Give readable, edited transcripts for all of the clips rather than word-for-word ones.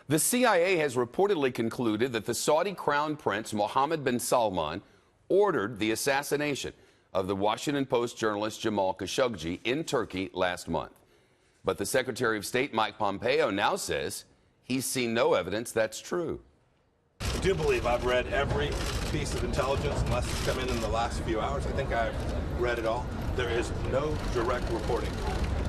The CIA has reportedly concluded that the Saudi Crown Prince Mohammed bin Salman ordered the assassination of the Washington Post journalist Jamal Khashoggi in Turkey last month. But the Secretary of State Mike Pompeo now says he's seen no evidence that's true. I do believe I've read every piece of intelligence, unless it's come in the last few hours. I think I've read it all. There is no direct reporting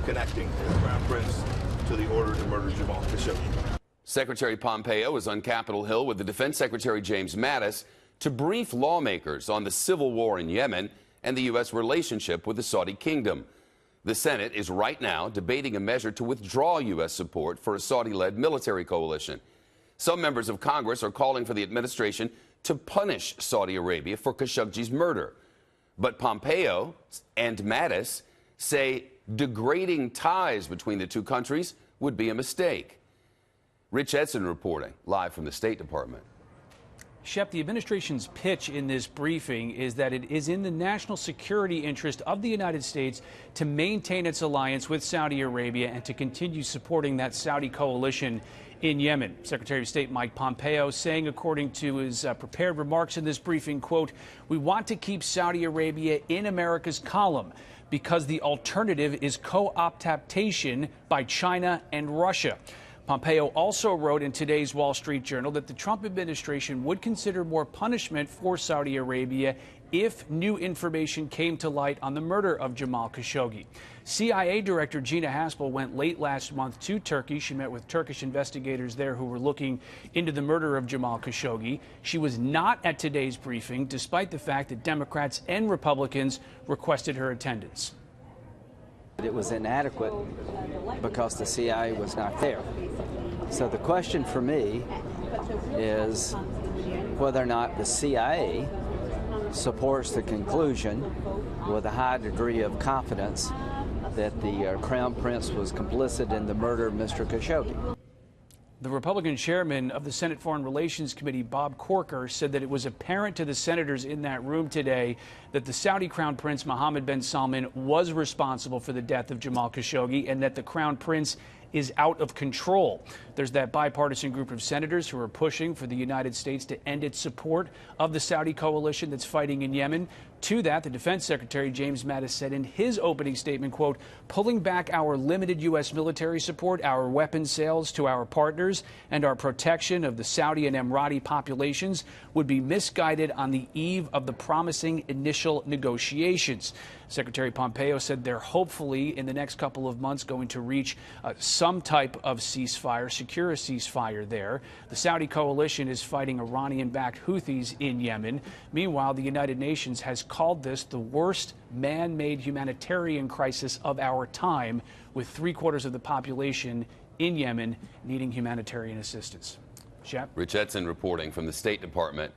connecting the Crown Prince to the order to murder Jamal Khashoggi. Secretary Pompeo was on Capitol Hill with the Defense Secretary James Mattis to brief lawmakers on the civil war in Yemen and the U.S. relationship with the Saudi kingdom. The Senate is right now debating a measure to withdraw U.S. support for a Saudi-led military coalition. Some members of Congress are calling for the administration to punish Saudi Arabia for Khashoggi's murder. But Pompeo and Mattis say degrading ties between the two countries would be a mistake. Rich Edson reporting live from the State Department. Shep, the administration's pitch in this briefing is that it is in the national security interest of the United States to maintain its alliance with Saudi Arabia and to continue supporting that Saudi coalition in Yemen. Secretary of State Mike Pompeo saying, according to his prepared remarks in this briefing, quote, "We want to keep Saudi Arabia in America's column because the alternative is co-optation by China and Russia." Pompeo also wrote in today's Wall Street Journal that the Trump administration would consider more punishment for Saudi Arabia if new information came to light on the murder of Jamal Khashoggi. CIA Director Haspel went late last month to Turkey. She met with Turkish investigators there who were looking into the murder of Jamal Khashoggi. She was not at today's briefing, despite the fact that Democrats and Republicans requested her attendance. It was inadequate because the CIA was not there. So the question for me is whether or not the CIA supports the conclusion with a high degree of confidence that the Crown Prince was complicit in the murder of Mr. Khashoggi. The Republican chairman of the Senate Foreign Relations Committee, Bob Corker, said that it was apparent to the senators in that room today that the Saudi Crown Prince Mohammed bin Salman was responsible for the death of Jamal Khashoggi and that the Crown Prince is out of control. There's that bipartisan group of senators who are pushing for the United States to end its support of the Saudi coalition that's fighting in Yemen. To that, the Defense Secretary James Mattis said in his opening statement, quote, "Pulling back our limited U.S. military support, our weapons sales to our partners, and our protection of the Saudi and Emirati populations would be misguided on the eve of the promising initial negotiations." Secretary Pompeo said they're hopefully in the next couple of months going to reach some type of ceasefire, secure a ceasefire there. The Saudi coalition is fighting Iranian-backed Houthis in Yemen. Meanwhile, the United Nations has called this the worst man-made humanitarian crisis of our time, with 3/4 of the population in Yemen needing humanitarian assistance. Shep? Rich Edson reporting from the State Department.